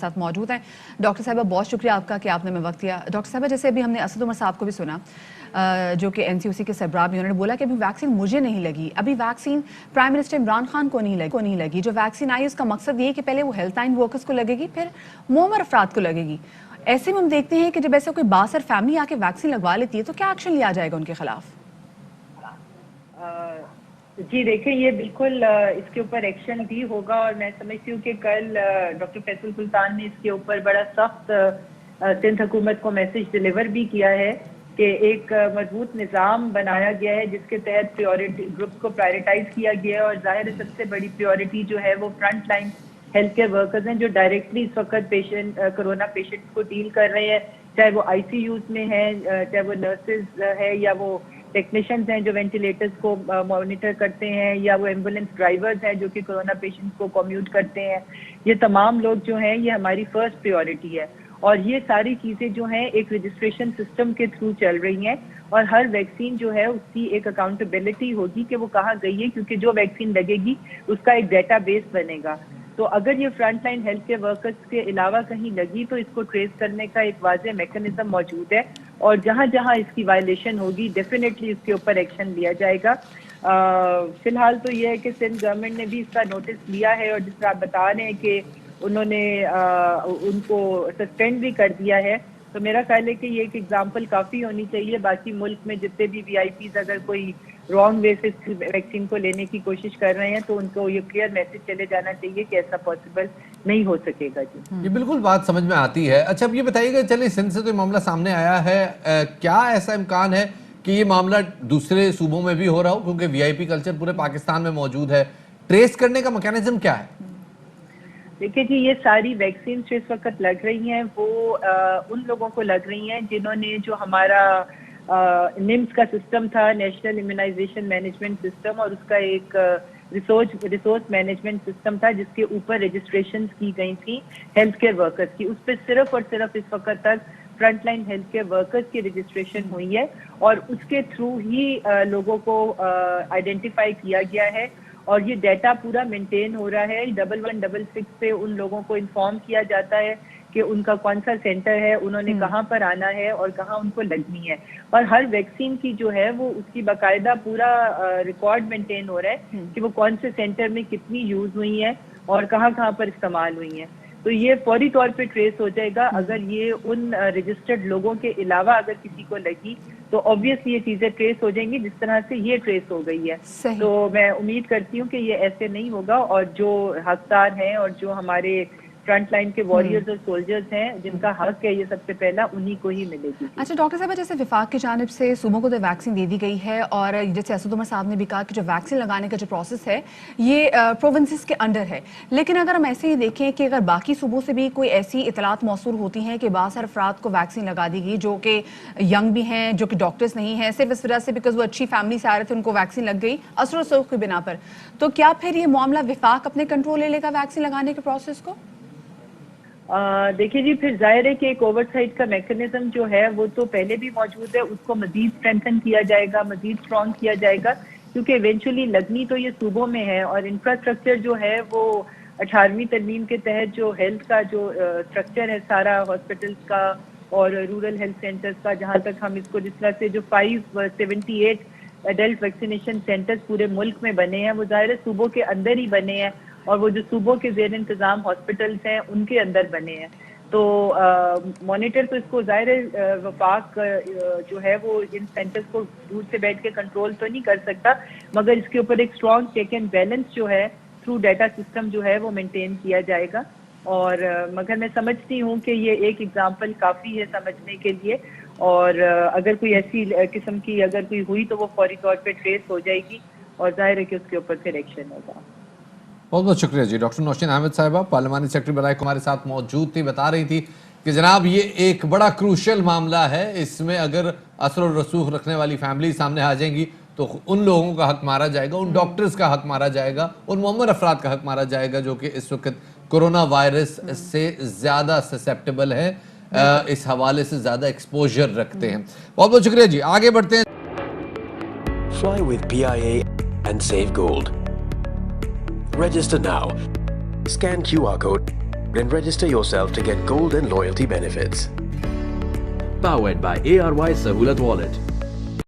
ساتھ موجود ہیں ڈاکٹر صاحبہ. بہت شکریہ آپ کا کہ آپ نے میں وقت دیا. ڈاکٹر صاحبہ جیسے ابھی ہم نے اسد عمر صاحب کو بھی سنا جو کہ این سی او سی کے سربراہ بھی، انہوں نے بولا کہ ابھی ویکسین مجھے نہیں لگی، ابھی vaccine prime minister Imran Khan کو نہیں لگی. جو ویکسین آئی اس کا مقصد یہ ہے کہ پہلے وہ ہیلتھ لائن ورکرز کو لگے گی، پھر معمر افراد کو لگے گی. ایسے میں ہم دیکھتے ہیں کہ جب ایسے کوئی بااثر فیملی آ کے ویکسین لگوا لیتی ہے تو کیا ایکشن لیا جائے گا ان کے خلاف؟ جی دیکھیں، یہ بالکل اس کے اوپر ایکشن بھی ہوگا، اور میں سمجھتی ہوں کہ کل ڈاکٹر فیصل سلطان نے اس کے اوپر بڑا سخت سندھ حکومت کو میسج ڈلیور بھی کیا ہے کہ ایک مضبوط نظام بنایا گیا ہے جس کے تحت پریورٹی گروپس کو پرائرٹائز کیا گیا ہے. اور ظاہر ہے سب سے بڑی پریورٹی جو ہے وہ front line health care workers ہیں جو ڈائریکٹلی اس وقت کرونا پیشنٹس کو ڈیل کر رہے ہیں، چاہے وہ آئی سی یوز میں ہیں، چاہے وہ نرسز ہے، یا وہ ٹیکنیشینز ہیں جو وینٹیلیٹرز کو مانیٹر کرتے ہیں، یا وہ ایمبولینس ڈرائیورز ہیں جو کہ کرونا پیشنٹس کو کمیوٹ کرتے ہیں. یہ تمام لوگ جو ہیں یہ ہماری فرسٹ پریورٹی ہے، اور یہ ساری چیزیں جو ہیں ایک رجسٹریشن سسٹم کے تھرو چل رہی ہیں، اور ہر ویکسین جو ہے اس کی ایک اکاؤنٹیبلٹی ہوگی کہ وہ کہاں گئی ہے، کیونکہ جو ویکسین لگے گی اس کا ایک ڈیٹا بیس بنے گا. تو اگر یہ front line health care workers کے علاوہ کہیں لگی تو اس کو ٹریس کرنے کا ایک واضح میکانزم موجود ہے، اور جہاں جہاں اس کی وائلیشن ہوگی ڈیفینیٹلی اس کے اوپر ایکشن لیا جائے گا. فی الحال تو یہ ہے کہ سندھ گورنمنٹ نے بھی اس کا نوٹس لیا ہے، اور جس طرح آپ بتا رہے ہیں کہ انہوں نے ان کو سسپینڈ بھی کر دیا ہے، تو میرا خیال ہے کہ یہ ایک ایگزامپل کافی ہونی چاہیے. باقی ملک میں جتنے بھی وی آئی پیز اگر کوئی رانگ وے سے ویکسین کو لینے کی کوشش کر رہے ہیں تو ان کو یہ کلیئر میسج چلے جانا چاہیے کہ ایسا پاسبل نہیں ہو سکے گا. جی یہ بالکل بات سمجھ میں آتی ہے. اچھا اب یہ بتائیے گا، چلیے سندھ سے تو یہ معاملہ سامنے آیا ہے، کیا ایسا امکان ہے کہ یہ معاملہ دوسرے صوبوں میں بھی ہو رہا ہو، کیونکہ وی آئی پی کلچر پورے پاکستان میں موجود ہے؟ ٹریس کرنے کا میکانزم کیا ہے؟ دیکھیے جی، یہ ساری ویکسین جو اس وقت لگ رہی ہیں وہ ان لوگوں کو لگ رہی ہیں جنہوں نے جو ہمارا نمس کا سسٹم تھا، نیشنل امیونائزیشن مینجمنٹ سسٹم، اور اس کا ایک ریسورس مینجمنٹ سسٹم تھا جس کے اوپر رجسٹریشنز کی گئی تھیں ہیلتھ کیئر ورکرز کی. اس پہ صرف اور صرف اس وقت تک front line health care workers کی رجسٹریشن ہوئی ہے، اور اس کے تھرو ہی لوگوں کو آئیڈینٹیفائی کیا گیا ہے، اور یہ ڈیٹا پورا مینٹین ہو رہا ہے. 1166 پہ ان لوگوں کو انفارم کیا جاتا ہے کہ ان کا کون سا سینٹر ہے، انہوں نے کہاں پر آنا ہے اور کہاں ان کو لگنی ہے، اور ہر ویکسین کی جو ہے وہ اس کی باقاعدہ پورا ریکارڈ مینٹین ہو رہا ہے کہ وہ کون سے سینٹر میں کتنی یوز ہوئی ہیں اور کہاں کہاں پر استعمال ہوئی ہیں. تو یہ فوری طور پہ ٹریس ہو جائے گا. اگر یہ ان رجسٹرڈ لوگوں کے علاوہ اگر کسی کو لگی تو آبویسلی یہ چیزیں ٹریس ہو جائیں گی جس طرح سے یہ ٹریس ہو گئی ہے. تو میں امید کرتی ہوں کہ یہ ایسے نہیں ہوگا، اور جو حقدار ہیں اور جو ہمارے فرنٹ لائن کے واریئرز اور سولجرز ہیں جن کا حق ہے یہ سب سے پہلا انہی کو ہی ملے گی. اچھا ڈاکٹر صاحبہ، جیسے وفاق کی جانب سے صوبوں کو تو ویکسین دے دی گئی ہے، اور جیسے اسد عمر صاحب نے بھی کہا کہ جو ویکسین لگانے کا جو پروسیس ہے یہ پروونسز کے انڈر ہے، لیکن اگر ہم ایسے ہی دیکھیں کہ اگر باقی صوبوں سے بھی کوئی ایسی اطلاعات موصول ہوتی ہیں کہ بااثر افراد کو ویکسین لگا دی گئی جو کہ ینگ بھی ہیں، جو کہ ڈاکٹرز نہیں ہیں، صرف اس وجہ سے بیکاز وہ اچھی فیملی سے آ رہے تھے ان کو ویکسین لگ گئی اثر و رسوخ کی بنا پر، تو کیا پھر یہ معاملہ وفاق اپنے کنٹرول لے لے گا ویکسین لگانے کے پروسیس کو؟ دیکھیے جی، پھر ظاہر ہے کہ ایک اوور سائٹ کا میکانزم جو ہے وہ تو پہلے بھی موجود ہے، اس کو مزید اسٹرینتھن کیا جائے گا، مزید اسٹرانگ کیا جائے گا، کیونکہ ایونچولی لگنی تو یہ صوبوں میں ہے، اور انفراسٹرکچر جو ہے وہ 18ویں ترمیم کے تحت جو ہیلتھ کا جو اسٹرکچر ہے سارا ہاسپٹلس کا اور رورل ہیلتھ سینٹرز کا، جہاں تک ہم اس کو جس طرح سے جو 578 ایڈلٹ ویکسینیشن سینٹرز پورے ملک میں بنے ہیں وہ ظاہر صوبوں کے اندر ہی بنے ہیں، اور وہ جو صوبوں کے زیر انتظام ہاسپٹلس ہیں ان کے اندر بنے ہیں. تو مانیٹر تو اس کو ظاہر وفاق جو ہے وہ ان سینٹرز کو دور سے بیٹھ کے کنٹرول تو نہیں کر سکتا، مگر اس کے اوپر ایک اسٹرانگ چیک اینڈ بیلنس جو ہے تھرو ڈیٹا سسٹم جو ہے وہ مینٹین کیا جائے گا. اور مگر میں سمجھتی ہوں کہ یہ ایک ایگزامپل کافی ہے سمجھنے کے لیے، اور اگر کوئی ایسی قسم کی اگر کوئی ہوئی تو وہ فوری طور پہ ٹریس ہو جائے گی، اور ظاہر ہے کہ اس کے اوپر پھر ایکشن ہوگا. بہت بہت شکریہ جی. ڈاکٹر نوشین احمد صاحبہ پارلیمانی سیکرٹری برائے کو ہمارے ساتھ موجود تھی، بتا رہی تھی کہ جناب یہ ایک بڑا کروشل معاملہ ہے، اس میں اگر اثر و رسوخ رکھنے والی فیملی سامنے آ جائیں گی تو ان لوگوں کا حق مارا جائے گا، ان ڈاکٹرز کا حق مارا جائے گا، ان معمر افراد کا حق مارا جائے گا جو کہ اس وقت کرونا وائرس سے زیادہ سسیپٹیبل ہے، اس حوالے سے زیادہ ایکسپوجر رکھتے ہیں. بہت بہت شکریہ جی. آگے بڑھتے ہیں. Fly with PIA and save gold. Register now. Scan QR code Then register yourself to get gold and loyalty benefits. Powered by ARY Sahulat Wallet.